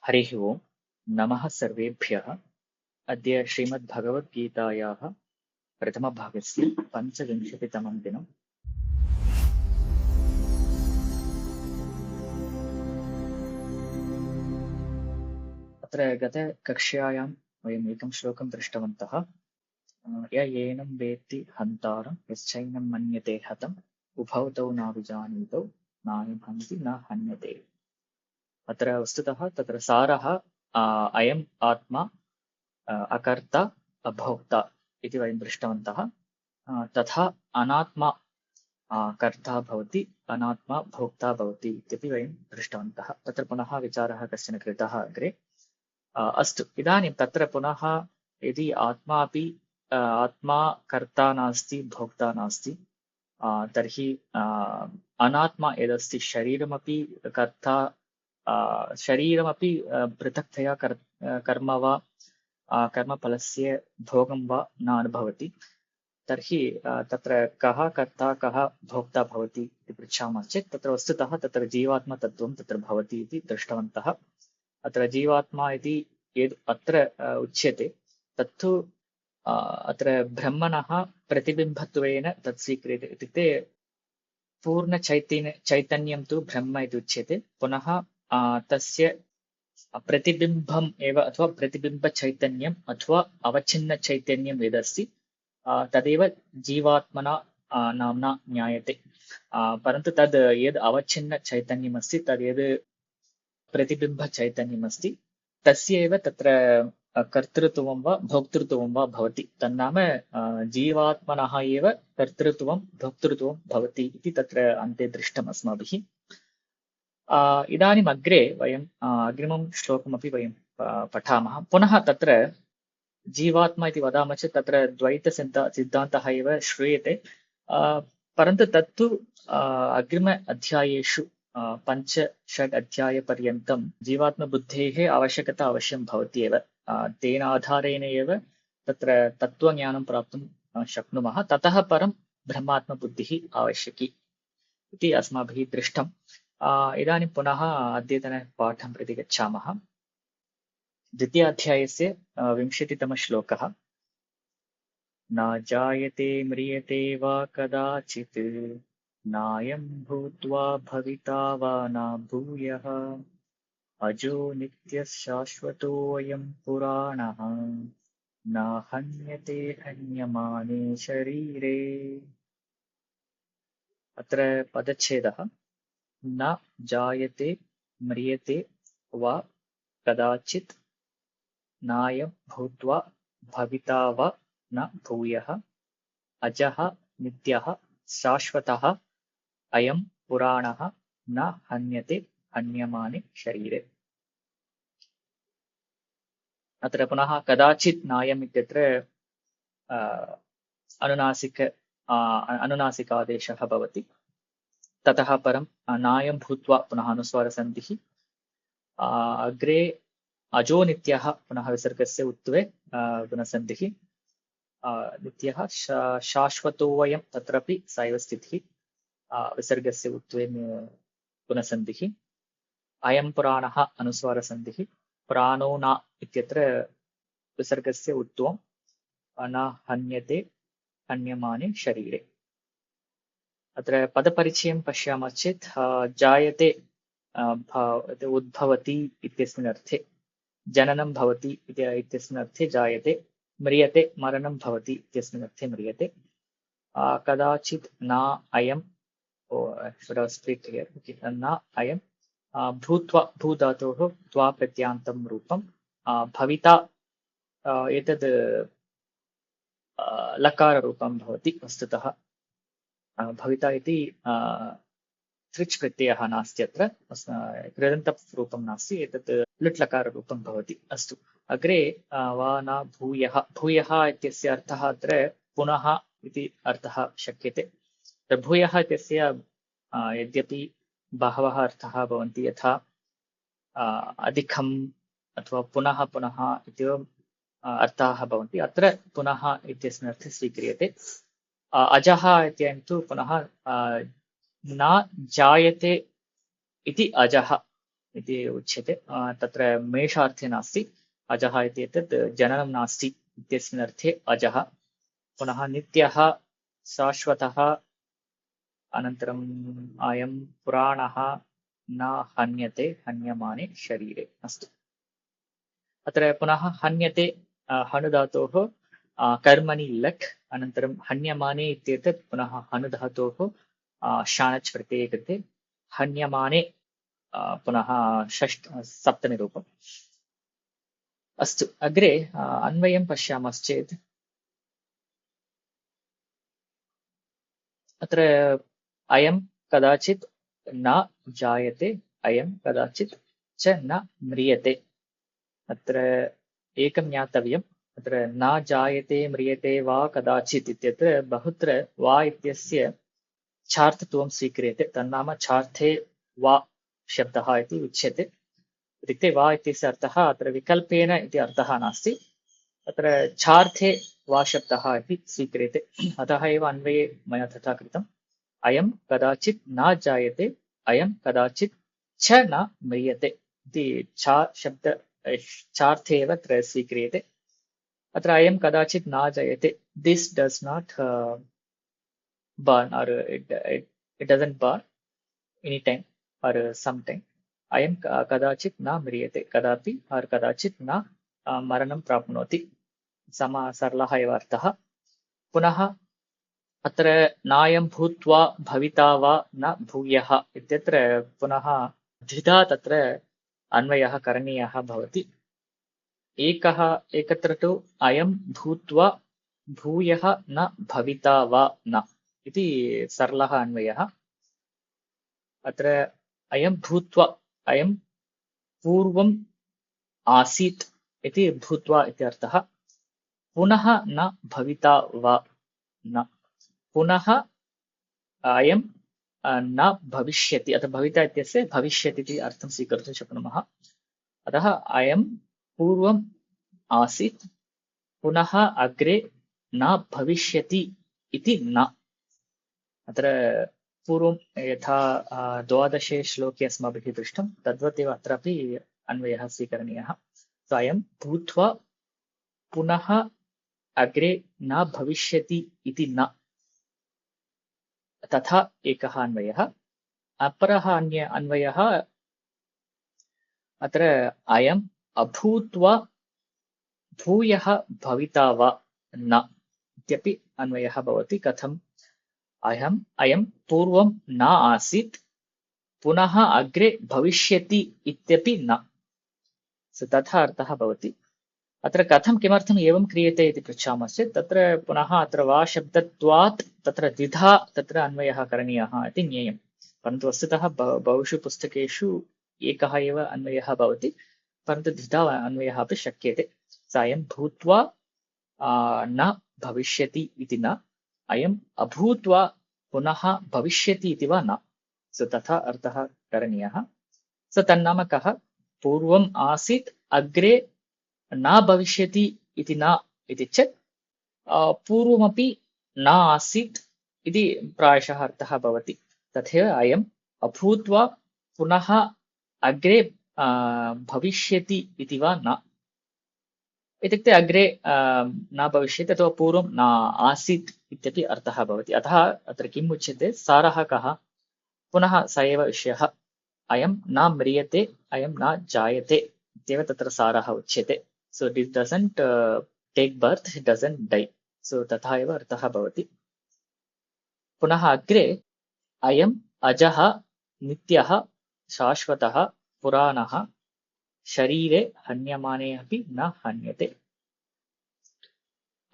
हरिः ओम् नमः सर्वेभ्यः। अद्य श्रीमद्भगवद्गीतायाः प्रथमभागस्य पञ्चविंशतितमं दिनम्। अत्र गतकक्ष्यायां वयम् एकं श्लोकं दृष्टवन्तः। य एनं वेत्ति हन्तारं यश्चैनं मन्यते हतम् उभौ तौ नाभिजानीतौ नायं हन्ति न हन्यते। अत्र वस्तुतः तत्र सारः अयम् आत्मा अकर्ता अभोक्ता इति वयं दृष्टवन्तः। तथा अनात्मा कर्ता भवति, अनात्मा भोक्ता भवति इत्यपि वयं दृष्टवन्तः। तत्र पुनः विचारः कश्चन कृतः अग्रे। अस्तु, इदानीं तत्र पुनः यदि आत्मा कर्ता नास्ति, भोक्ता नास्ति, तर्हि अनात्मा यदस्ति शरीरमपि कर्ता, शरीरमपि पृथक्तया कर्म वा कर्मफलस्य भोगं वा न अनुभवति। तर्हि तत्र कः कर्ता कः भोक्ता भवति इति पृच्छामः चेत् तत्र वस्तुतः तत्र जीवात्मतत्त्वं तत्र भवति इति दृष्टवन्तः। अत्र जीवात्मा इति यद् अत्र उच्यते तत्तु अत्र ब्रह्मणः प्रतिबिम्बत्वेन तत् स्वीक्रियते। इत्युक्ते पूर्णचैतन्यं तु ब्रह्म इति उच्यते। पुनः तस्य प्रतिबिम्बम् एव अथवा प्रतिबिम्बचैतन्यम् अथवा अवच्छिन्नचैतन्यं यदस्ति तदेव जीवात्मना नाम्ना ज्ञायते। परन्तु तद् यद् अवच्छिन्नचैतन्यमस्ति, तद् यद् प्रतिबिम्बचैतन्यमस्ति, तस्य एव तत्र कर्तृत्वं वा भोक्तृत्वं वा भवति। तन्नाम जीवात्मनः एव कर्तृत्वं भोक्तृत्वं भवति इति तत्र अन्ते दृष्टम् अस्माभिः। इदानीम् अग्रे वयम् अग्रिमं श्लोकमपि वयं पठामः। पुनः तत्र जीवात्मा इति वदामः चेत् तत्र द्वैतसिद्धान्तः एव श्रूयते। परन्तु तत्तु अग्रिम अध्यायेषु 5-6 अध्यायपर्यन्तं जीवात्मबुद्धेः आवश्यकता अवश्यं भवति एव। तेन आधारेण एव तत्र तत्त्वज्ञानं प्राप्तुं शक्नुमः। ततः परं ब्रह्मात्मबुद्धिः आवश्यकी इति अस्माभिः दृष्टम्। इदानीं पुनः अद्यतनपाठं प्रति गच्छामः। द्वितीयाध्यायस्य 20तमः श्लोकः। न जायते म्रियते वा कदाचित् नायं भूत्वा भविता वा न भूयः अजो नित्यः शाश्वतोऽयं पुराणः न हन्यते हन्यमाने शरीरे। अत्र पदच्छेदः न जायते म्रियते वा कदाचित् नायं भूत्वा भविता वा न भूयः अजः नित्यः शाश्वतः अयं पुराणः न हन्यते हन्यमाने शरीरे। अत्र पुनः कदाचित् नायम् इत्यत्र अनुनासिकादेशः भवति। ततः परं नायं भूत्वा पुनः अनुस्वारसन्धिः। अग्रे अजो नित्यः पुनः विसर्गस्य उत्वे पुनःसन्धिः। नित्यः शाश्वतोऽयं तत्रापि सैव स्थितिः। विसर्गस्य उत्वे पुनःसन्धिः। अयं पुराणः अनुस्वारसन्धिः। पुराणो न इत्यत्र विसर्गस्य उत्वं न हन्यते हन्यमाने शरीरे। अत्र पदपरिचयं पश्यामः चेत् जायते उद्भवति इत्यस्मिन् अर्थे, जननं भवति इत्यस्मिन् अर्थे जायते, म्रियते मरणं भवति इत्यस्मिन् अर्थे म्रियते। कदाचित् न अयं न अयं भूत्वा भूधातोः त्वा प्रत्यान्तं रूपं भविता एतद् लकाररूपं भवति। वस्तुतः भविता इति तृच् प्रत्ययः नास्ति, अत्र कृदन्तरूपं नास्ति, एतत् लुट् लकाररूपं भवति। अस्तु, अग्रे वा न भूयः। भूयः इत्यस्य अर्थः अत्र पुनः इति अर्थः शक्यते। भूयः इत्यस्य यद्यपि बहवः अर्थाः भवन्ति, यथा अधिकम् अथवा पुनः पुनः इत्येवम् अर्थाः भवन्ति। अत्र पुनः इत्यस्मिन् अर्थे स्वीक्रियते। अजः इत्ययं तु पुनः न जायते इति अजः इति उच्यते। तत्र मेषार्थे नास्ति। अजः इति एतत् जननं नास्ति इत्यस्मिन् अर्थे अजः। पुनः नित्यः, शाश्वतः, अनन्तरम् अयं पुराणः न हन्यते हन्यमाने शरीरे। अस्तु, अत्र पुनः हन्यते हनुधातोः कर्मणि लट्, अनन्तरं हन्यमाने इत्येतत् पुनः हनुधातोः शानच् प्रत्यये कृते हन्यमाने पुनः सप्तमी रूपम्। अस्तु, अग्रे अन्वयं पश्यामश्चेत् अत्र अयं कदाचित् न जायते, अयं कदाचित् च न म्रियते। अत्र एकं ज्ञातव्यम्, अत्र न जायते म्रियते वा कदाचित् इत्यत्र बहुत्र वा इत्यस्य छार्थत्वं स्वीक्रियते। तन्नाम छार्थे वा शब्दः इति उच्यते। इत्युक्ते वा इत्यस्य अर्थः अत्र विकल्पेन इति अर्थः नास्ति, अत्र छार्थे वा शब्दः इति स्वीक्रियते। अतः एव अन्वये मया तथा कृतम्। अयं कदाचित् न जायते, अयं कदाचित् च न म्रियते इति छा शब्द छार्थे एव अत्र स्वीक्रियते। अत्र अयं कदाचित् न जायते, this does not burn, or it doesn't burn anytime or sometime. अयं कदाचित् न म्रियते, कदापि और कदाचित् न मरणं प्राप्नोति। सरलः एव अर्थः। पुनः अत्र नायं भूत्वा भविता वा न भूयः इत्यत्र पुनः द्विधा तत्र अन्वयः करणीयः भवति। एकत्र तु अयं भूत्वा भूयः न भविता वा न इति सरलः अन्वयः। अत्र अयं भूत्वा, अयं पूर्वम् आसीत् इति भूत्वा इति अर्थः। पुनः न भविता वा न, पुनः अयं न भविष्यति, अतः भविता इत्यस्य भविष्यति इति अर्थं स्वीकर्तुं शक्नुमः। अतः अयं पूर्वम् आसीत्, पुनः अग्रे न भविष्यति इति न। अत्र पूर्वं यथा 12 श्लोके अस्माभिः दृष्टं तद्वत् एव अत्रापि अन्वयः स्वीकरणीयः। अयं भूत्वा पुनः अग्रे न भविष्यति इति न, तथा एकः अन्वयः। अपरः अन्वयः अत्र अयम् अभूत्वा भूयः भविता वा न इत्यपि अन्वयः भवति। कथम्? अयं पूर्वं न आसीत्, पुनः अग्रे भविष्यति इत्यपि न, तथा अर्थः भवति। अत्र कथं किमर्थम् एवं क्रियते इति पृच्छामश्चेत् तत्र पुनः अत्र वा शब्दत्वात् तत्र द्विधा तत्र अन्वयः करणीयः इति ज्ञेयम्। परन्तु वस्तुतः बहुषु पुस्तकेषु एकः एव अन्वयः भवति, परन्तु द्विधा अन्वयः अपि शक्यते। अयं भूत्वा न भविष्यति इति न, अयम् अभूत्वा पुनः भविष्यति इति वा न, तथा अर्थः करणीयः। तन्नाम कः? पूर्वम् आसीत्, अग्रे न भविष्यति इति न इति चेत् पूर्वमपि न आसीत् इति प्रायशः अर्थः भवति। तथैव अयम् अभूत्वा पुनः अग्रे भविष्यति इति वा न, इत्युक्ते अग्रे न भविष्यति अथवा पूर्वं न आसीत् इत्यपि अर्थः भवति। अतः अत्र किम् उच्यते? सारः कः? पुनः स एव विषयः, अयं न म्रियते, अयं न जायते इत्येव तत्र सारः उच्यते। So it doesn't take birth, it doesn't die. So तथा एव अर्थः भवति। पुनः अग्रे अयम् अजः नित्यः शाश्वतः पुराणः शरीरे हन्यमाने अपि न हन्यते।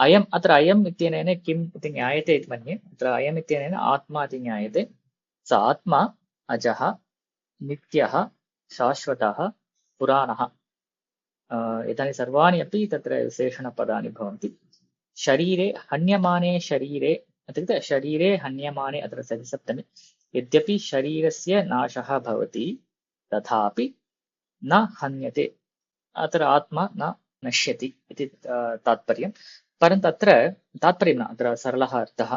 अयम्, अत्र अयम् इत्यनेन किम् इति ज्ञायते इति मन्ये। अत्र अयम् इत्यनेन आत्मा इति ज्ञायते। स आत्मा अजः नित्यः शाश्वतः पुराणः, एतानि सर्वाणि अपि तत्र विशेषणपदानि भवन्ति। शरीरे हन्यमाने, शरीरे इत्युक्ते शरीरे हन्यमाने अत्र सप्तमी। यद्यपि शरीरस्य नाशः भवति तथापि न हन्यते, अत्र आत्मा न नश्यति इति तात्पर्यम्। परन्तु अत्र तात्पर्यं न, अत्र सरलः अर्थः।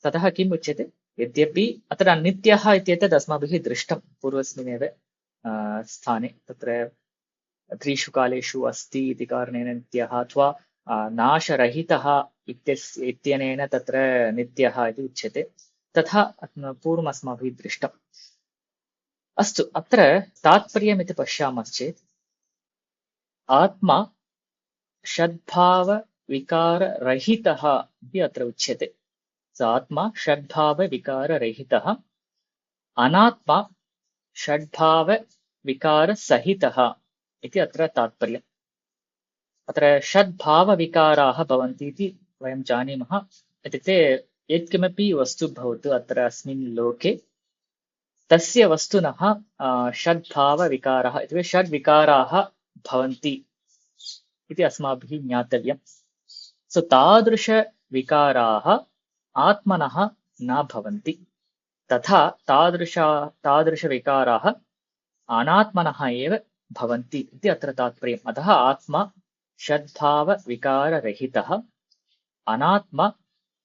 ततः किम् उच्यते? यद्यपि अत्र नित्यः इत्येतत् अस्माभिः दृष्टं पूर्वस्मिन्नेव स्थाने तत्र त्रिषु कालेषु अस्ति इति कारणेन नित्यः अथवा नाशरहितः इत्यनेन तत्र नित्यः इति उच्यते। तथा पूर्वम् अस्माभिः दृष्टम्। अस्तु, अत्र तात्पर्यमिति पश्यामश्चेत् आत्मा षड्भावविकाररहितः इति अत्र उच्यते। आत्मा षड्भावविकाररहितः, अनात्मा षड्भावविकारसहितः इति अत्र तात्पर्यम्। अत्र षड्भावविकाराः भवन्ति इति वयं जानीमः। इत्युक्ते यत्किमपि वस्तु भवतु अत्र अस्मिन् लोके तस्य वस्तुनः षड्भावविकारः इत्युक्ते षड्विकाराः भवन्ति इति अस्माभिः ज्ञातव्यम्। सो तादृशविकाराः आत्मनः न भवन्ति, तथा तादृशविकाराः अनात्मनः एव भवन्ति इति अत्र तात्पर्यम्। अतः आत्मा षड्भावविकाररहितः, अनात्मा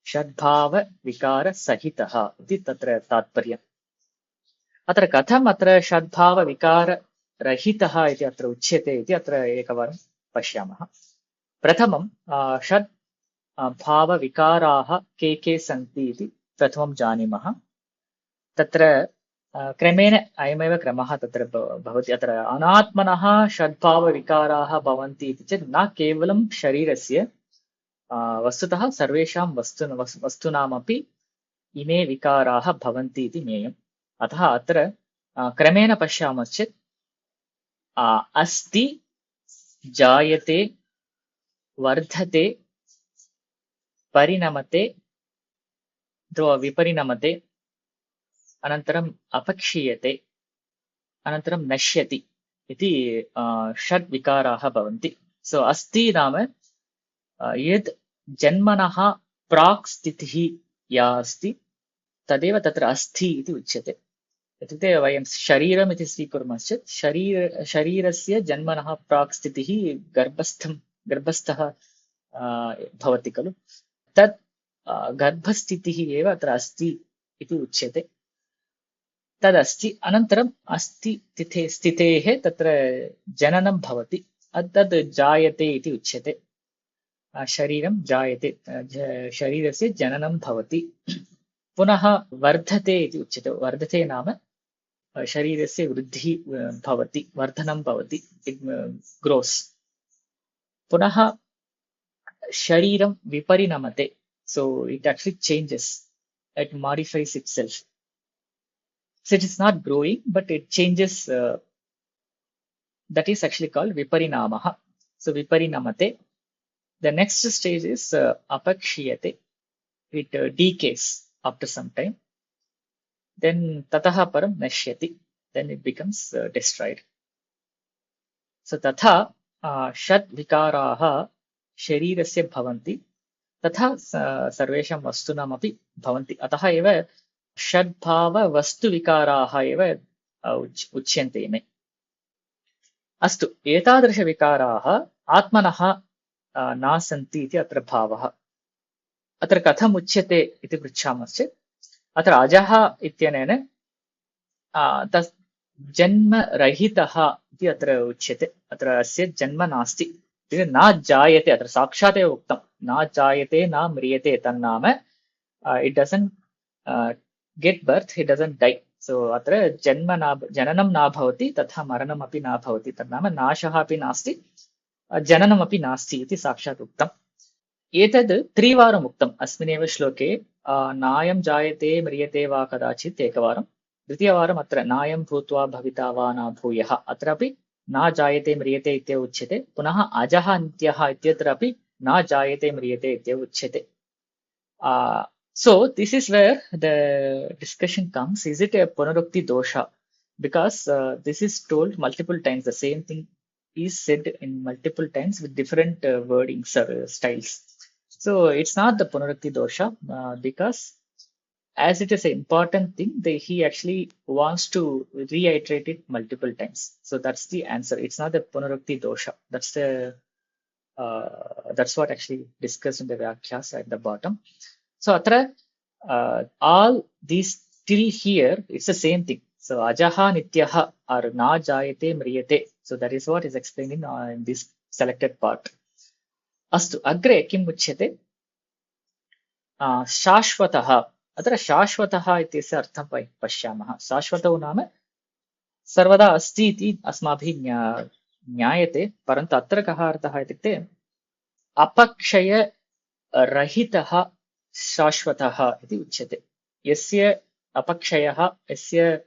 षड्भावविकारसहितः इति तत्र तात्पर्यम्। अत्र कथम् अत्र षड्भावविकाररहितः इति अत्र उच्यते इति अत्र एकवारं पश्यामः। प्रथमं षड् भावविकाराः के सन्ति इति प्रथमं जानीमः। तत्र क्रमेण अयमेव क्रमः तत्र भवति। अत्र अनात्मनः षड्भावविकाराः भवन्ति इति चेत् न केवलं शरीरस्य, वस्तुतः सर्वेषां वस्तूनामपि इमे विकाराः भवन्ति इति ज्ञेयम्। अतः अत्र क्रमेण पश्यामश्चेत् अस्ति, जायते, वर्धते, परिणमते अथवा विपरिणमते, अनन्तरम् अपक्षीयते, अनन्तरं नश्यति इति षड् विकाराः भवन्ति। सो अस्ति नाम यद् जन्मनः प्राक् स्थितिः या अस्ति तदेव तत्र अस्ति इति उच्यते। इत्युक्ते वयं शरीरम् इति स्वीकुर्मश्चेत् शरीरस्य जन्मनः प्राक् स्थितिः गर्भस्थः भवति खलु, तत् गर्भस्थितिः एव अत्र अस्ति इति उच्यते। तदस्ति, अनन्तरम् अस्ति स्थितेः तत्र जननं भवति, तद् जायते इति उच्यते। शरीरं जायते, शरीरस्य जननं भवति। पुनः वर्धते इति उच्यते। वर्धते नाम शरीरस्य वृद्धिः भवति, वर्धनं भवति, इट् ग्रोस्। पुनः शरीरं विपरिणमते, so it actually changes, it modifies itself. So it is not growing, but it changes. That is actually called viparinamaha. So viparinamate. The next stage is apakshiyate. It decays after some time. Then tataha param nashyati. Then it becomes destroyed. So tatha षड् विकाराः शरीरस्य भवन्ति, तथा सर्वेषां वस्तूनामपि भवन्ति। अतः एव षड्भाववस्तुविकाराः एव उच्यन्ते इमे। अस्तु, एतादृशविकाराः आत्मनः न सन्ति इति अत्र भावः। अत्र कथम् उच्यते इति पृच्छामश्चेत् अत्र अजः इत्यनेन जन्मरहितः इति अत्र उच्यते। अत्र अस्य जन्म नास्ति, न जायते। अत्र साक्षात् एव उक्तं, न जायते न म्रियते, तन्नाम it doesn't get birth, it doesn't die. So अत्र जननं न भवति, तथा मरणमपि न भवति, तन्नाम नाशः अपि नास्ति, जननमपि नास्ति इति साक्षात् उक्तम्। एतद् त्रिवारम् उक्तम् अस्मिन्नेव श्लोके। नायं जायते म्रियते वा कदाचित् एकवारं, द्वितीयवारम् अत्र नायं भूत्वा भविता वा न भूयः, अत्रापि न जायते म्रियते इत्येव उच्यते। पुनः अजः नित्यः इत्यत्र अपि न जायते म्रियते इत्येव उच्यते। So this is where the discussion comes. Is it a punarukti dosha? Because this is told multiple times. The same thing is said in multiple times with different wordings or styles. So it's not the punarukti dosha because as it is an important thing, he actually wants to reiterate it multiple times. So that's the answer. It's not the punarukti dosha. That's what actually discussed in the Vyakyas at the bottom. So atra all these till here, it's the same thing. So ajaha nityaha or na jayate mriyate. So that is what is explained in this selected part. Astu agre kim uchyate शाश्वतः. अत्र शाश्वतः इत्यस्य अर्थं पश्यामः. शाश्वतौ नाम सर्वदा अस्ति इति अस्माभिः ज्ञायते, परन्तु अत्र कः अर्थः इत्युक्ते अपक्षयरहितः शाश्वतः इति उच्यते. यस्य अपक्षयः, यस्य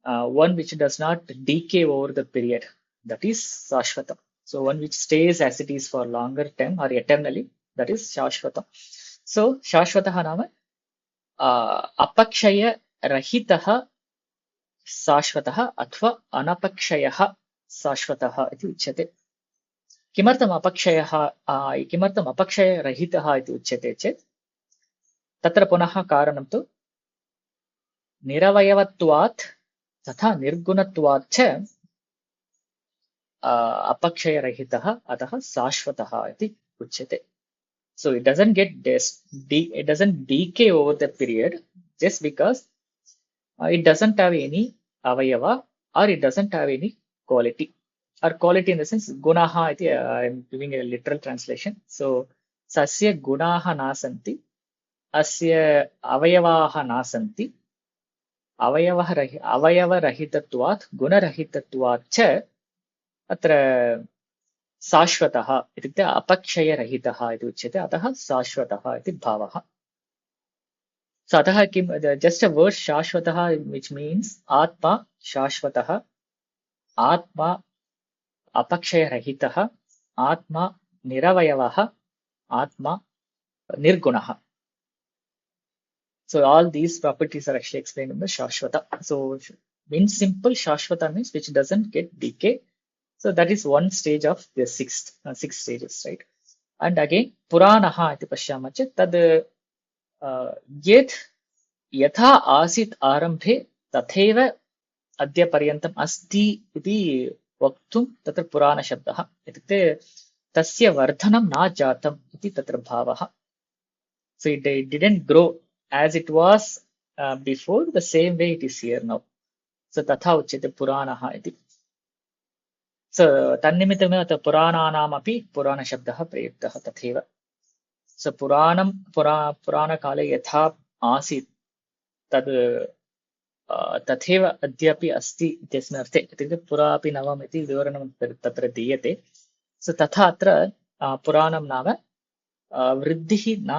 one which does not decay over the period, that is shashvatam. So one which stays as it is for longer time or eternally, that is shashvatam. So shashvatah नाम अपक्षयरहितः शाश्वतः अथवा अनपक्षयः शाश्वतः इति उच्यते. किमर्थम् अपक्षयरहितः इति उच्यते चेत् तत्र पुनः कारणं तु निरवयवत्वात् तथा निर्गुणत्वात् च अपक्षयरहितः अतः शाश्वतः इति उच्यते. So it doesn't decay over the period just because it doesn't have any avayava or it doesn't have any quality. Or quality in the sense gunaha iti, I am giving a literal translation. So sasya gunaha nasanti, asya avayavaha nasanti, avayavarahitatvat gunarahitatvat cha atra शाश्वतः इत्युक्ते अपक्षयरहितः इति उच्यते. अतः शाश्वतः इति भावः. So अतः किं just a word शाश्वतः which means आत्मा शाश्वतः, आत्मा अपक्षयरहितः, आत्मा निरवयवः, आत्मा निर्गुणः. So all these properties are actually explained in the shashvata. So in simple, shashvata means which doesn't get decay. So that is one stage of the six stages, right? And again, Puranaha iti pashyamah chet tad yet yatha asit arambhe tatheva adya paryantam asti iti vaktum tatra Purana shabdah. Itukte tasya vardhanam na jatam iti tatra bhavaha. So it didn't grow as it was before, the same way it is here now. So tatha uchyate Puranaha iti. So तन्निमित्तमेव अत्र पुराणानामपि पुराणशब्दः प्रयुक्तः तथैव. So पुराणकाले यथा आसीत् तद् तथैव अद्यापि अस्ति इत्यस्मिन् अर्थे. इत्युक्ते पुरापि नवम् इति विवरणं तत्र दीयते. So तथा अत्र पुराणं नाम वृद्धिः न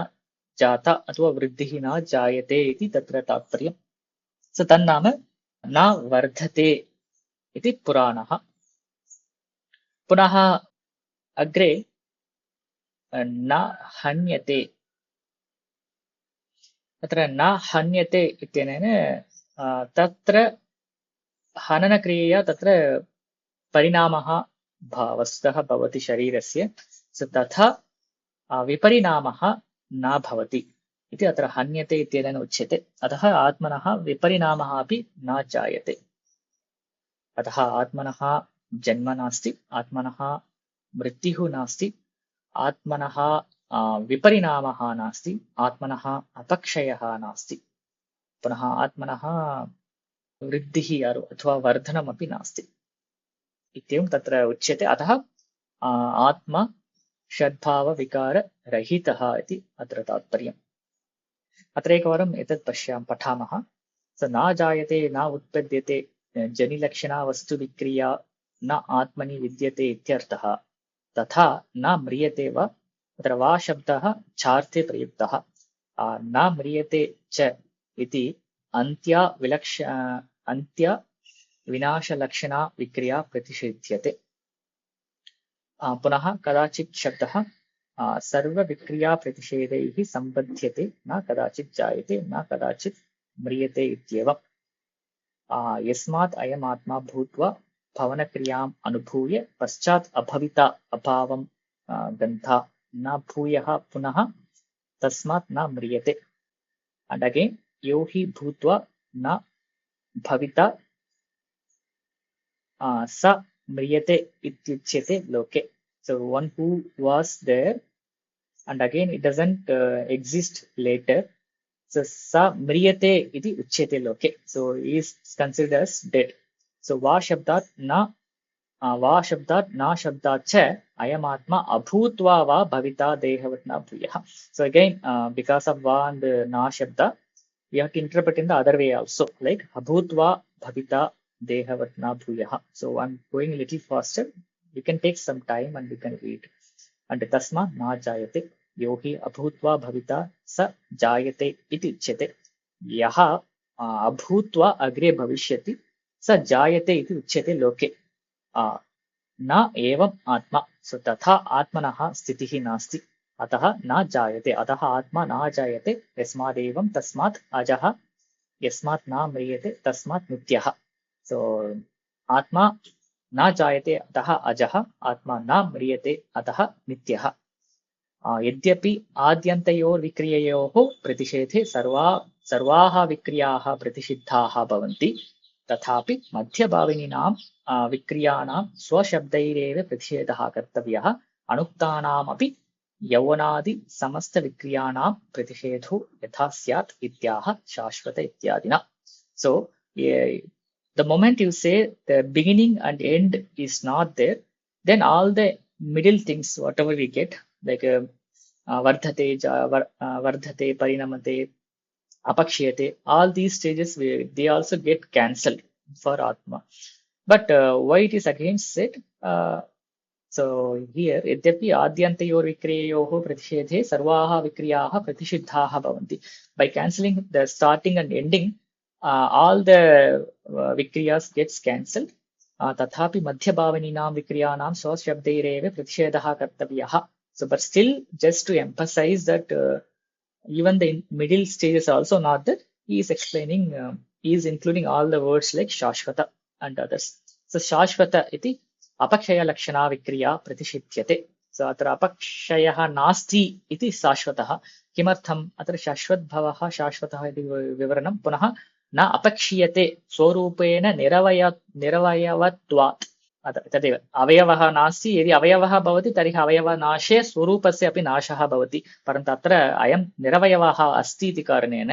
जाता अथवा वृद्धिः न जायते इति तत्र तात्पर्यम्. So तन्नाम न वर्धते इति पुराणः. पुनः अग्रे न हन्यते. अत्र न हन्यते इत्यनेन तत्र हननक्रियया तत्र परिणामः वस्तुतः भवति शरीरस्य. तथा विपरिणामः न भवति इति अत्र हन्यते इत्यनेन उच्यते. अतः आत्मनः विपरिणामः अपि न जायते. अतः आत्मनः जन्म नास्ति, आत्मनः मृत्युः नास्ति, आत्मनः विपरिणामः नास्ति, आत्मनः अपक्षयः नास्ति, पुनः आत्मनः वृद्धिः अथवा वर्धनमपि नास्ति इत्येवं तत्र उच्यते. अतः आत्मा षड्भावविकाररहितः इति अत्र तात्पर्यम्. अत्र एकवारम् एतत् पठामः. स न जायते न उत्पद्यते जनिलक्षणा वस्तुविक्रिया न आत्मनि विद्यते इत्यर्थः. तथा न म्रियते वा. अत्र वा शब्दः छार्थे प्रयुक्तः. न म्रियते च इति अन्त्या विनाशलक्षणा विक्रिया प्रतिषिध्यते. पुनः कदाचित् शब्दः सर्वविक्रियाप्रतिषेधैः सम्बध्यते, न कदाचित् जायते, न कदाचित् म्रियते इत्येवम्. यस्मात् अयमात्मा भूत्वा भवनक्रियाम् अनुभूय पश्चात् अभविता अभावं गन्धा न भूयः पुनः तस्मात् न म्रियते. And again, यो हि भूत्वा न भविता स म्रियते इत्युच्यते लोके. So one who was there and again it doesn't exist later, So sa mriyate iti uchyate loke. So he is considered as dead. So va shabdat na वा शब्दात् ना शब्दात् च अयमात्मा अभूत्वा वा भविता देहवत् न भूयः. So again, because of va and na shabda, we have to interpret in the other way also, like abhutva bhavita dehavat na bhuyah. So I'm going a little faster. You can take some time and you can read. And tasma na jayate yohi abhutva bhavita sa jayate iti uchyate. Yaha abhutva agre bhavishyati sa jayate iti uchyate loke. न एवम् आत्मा. सो तथा आत्मनः स्थितिः नास्ति. अतः न जायते. अतः आत्मा न जायते. यस्मादेवं तस्मात् अजः. यस्मात् न म्रियते तस्मात् नित्यः. सो आत्मा न जायते अतः अजः. आत्मा न म्रियते अतः नित्यः. यद्यपि आद्यन्तयोर्विक्रिययोः प्रतिषेधे सर्वाः विक्रियाः प्रतिषिद्धाः भवन्ति, तथापि मध्यभाविनीनां विक्रियाणां स्वशब्दैरेव प्रतिषेधः कर्तव्यः. अनुक्तानामपि यौवनादि समस्तविक्रियाणां प्रतिषेधो यथा स्यात् इत्याह शाश्वत इत्यादिना. So the moment you say the beginning and end is not there, then all the middle things, whatever we get, like vardhate, vardhate, parinamate, apakshiyate, all these stages they also get cancelled for Atma. But why it is against it? So here, यद्यपि आद्यन्तयोर् विक्रिययोः प्रतिषेधे सर्वाः विक्रियाः प्रतिषिद्धाः भवन्ति. By cancelling the starting and ending, all the vikriyas gets cancelled. तथापि मध्यभावनीनां विक्रियाणां स्वशब्दैरेव प्रतिषेधः कर्तव्यः. So, but still, just to emphasize that even the middle stages are also not that. He is explaining, he is including all the words like shashvata and others. So shashvata iti apakshaya lakshana vikriya pratishityate. So atra apakshayah nasti iti shashvatah. Kimartham atra shashvat bhavah shashvatah iti vivaranam punah na apakshiyate swarupena niravayavatvat. तदेव अवयवः नास्ति. यदि अवयवः भवति तर्हि अवयवनाशे स्वरूपस्य अपि नाशः भवति. परन्तु अत्र अयं निरवयवः अस्ति इति कारणेन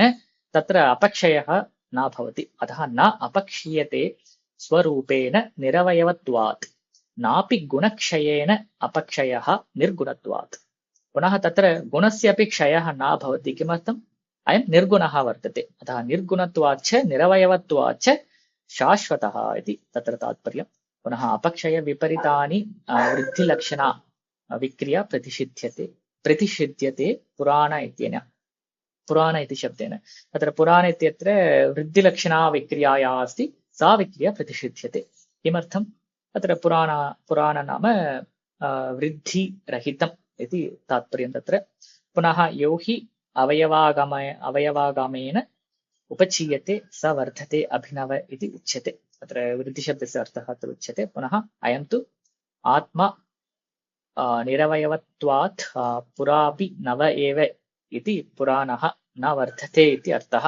तत्र अपक्षयः न भवति. अतः न अपक्षीयते स्वरूपेण निरवयवत्वात्. नापि गुणक्षयेन अपक्षयः निर्गुणत्वात्. पुनः तत्र गुणस्य अपि क्षयः न भवति. किमर्थम्? अयं निर्गुणः वर्तते. अतः निर्गुणत्वाच्च निरवयवत्वाच्च शाश्वतः इति तत्र तात्पर्यम्. पुनः अपक्षय विपरीतानि वृद्धिलक्षणा विक्रिया प्रतिषिध्यते पुराण इत्यनेन. पुराण इति शब्देन तत्र पुराण इत्यत्र वृद्धिलक्षणा विक्रियाया अस्ति, सा विक्रिया प्रतिषिध्यते. किमर्थम्? तत्र पुराण नाम वृद्धिरहितम् इति तात्पर्यं तत्र. पुनः यो हि अवयवागमेन उपचीयते स वर्धते अभिनव इति उच्यते. अत्र वृद्धिशब्दस्य अर्थः अत्र उच्यते. पुनः अयं तु आत्मा निरवयवत्वात् पुरापि नव एव इति पुराणः न वर्धते इति अर्थः.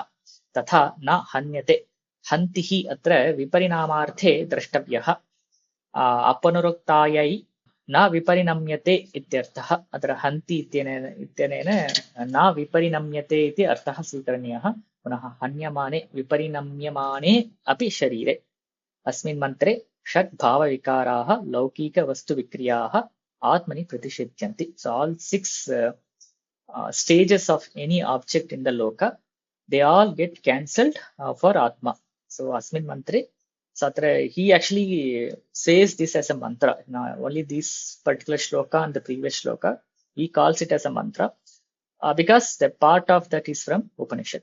तथा न हन्यते. हन्तिः अत्र विपरिणामार्थे द्रष्टव्यः. अपनुरुक्तायै न विपरिणम्यते इत्यर्थः. अत्र हन्ति इत्यनेन न विपरिणम्यते इति अर्थः स्वीकरणीयः. पुनः हन्यमाने विपरिणम्यमाने अपि शरीरे. अस्मिन् मन्त्रे षट् भावविकाराः लौकिकवस्तुविक्रियाः आत्मनि प्रतिषिध्यन्ति. So all 6 stages of any object in the loka, they all get cancelled for Atma. So asmin mantre, Satra, he actually says this as a mantra. Now, only this particular shloka and the previous shloka, he calls it as a mantra because the part of that is from Upanishad.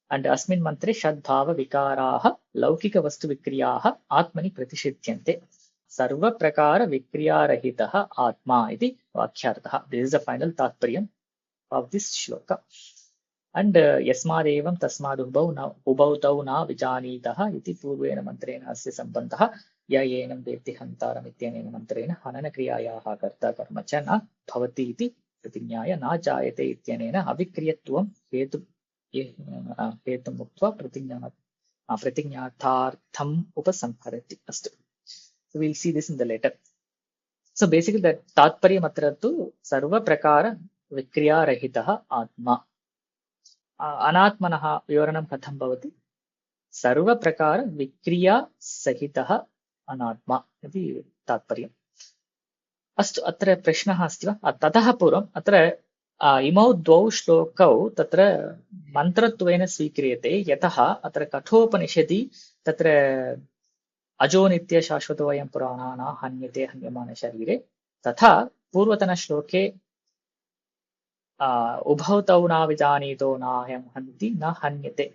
And अस्मिन् मन्त्रे षड्भाव विकाराः लौकिक वस्तु विक्रियाः आत्मनि प्रतिषिध्यन्ते. सर्वप्रकार विक्रियारहितः आत्मा इति वाक्यार्थः. This is the final तात्पर्यम् of this shloka. And यस्मादेवं तस्माद् उभौ तौ न विजानीतः इति पूर्वेण मन्त्रेण अस्य सम्बन्धः. य येनं वेत्ति हन्तारम् इत्यनेन मन्त्रेण हननक्रियायाः कर्ता कर्म च न भवति इति प्रतिज्ञाय न जायते इत्यनेन अविक्रियत्वं हेतुं मुक्त्वा प्रतिज्ञार्थम् उपसंहरति. अस्तु. So we'll see this in the later. So basically the तात्पर्यम् अत्र तु सर्वप्रकार विक्रियारहितः आत्मा. अनात्मनः विवरणं कथं भवति? सर्वप्रकारविक्रियासहितः अनात्मा इति तात्पर्यम्। अस्तु, अत्र प्रश्नः अस्ति वा? ततः पूर्वम् अत्र इमौ द्वौ श्लोकौ तत्र मन्त्रत्वेन स्वीक्रियते, यतः अत्र कठोपनिषदि तत्र अजो नित्य शाश्वतोऽयं पुराणः न हन्यते हन्यमाने शरीरे, तथा पूर्वतनश्लोके उभौ तौ न विजानीतो नायं हन्ति न हन्यते।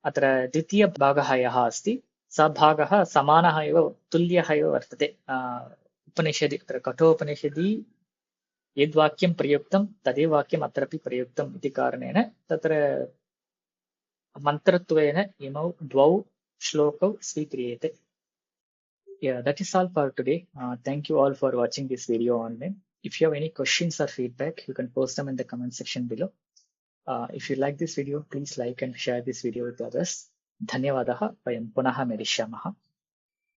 अत्र द्वितीयभागः यः अस्ति सः भागः समानः एव, तुल्यः एव वर्तते। उपनिषदि, अत्र कठोपनिषदि यद्वाक्यं प्रयुक्तं तदेव वाक्यम् अत्रापि प्रयुक्तम् इति कारणेन तत्र मन्त्रत्वेन इमौ द्वौ श्लोकौ स्वीक्रियते। Yeah, that is all for today. Thank you all for watching this video online. If you have any questions or feedback, you can post them in the comment section below. If you like this video, please like and share this video with others. धन्यवादः. वयं पुनः मिलिष्यामः.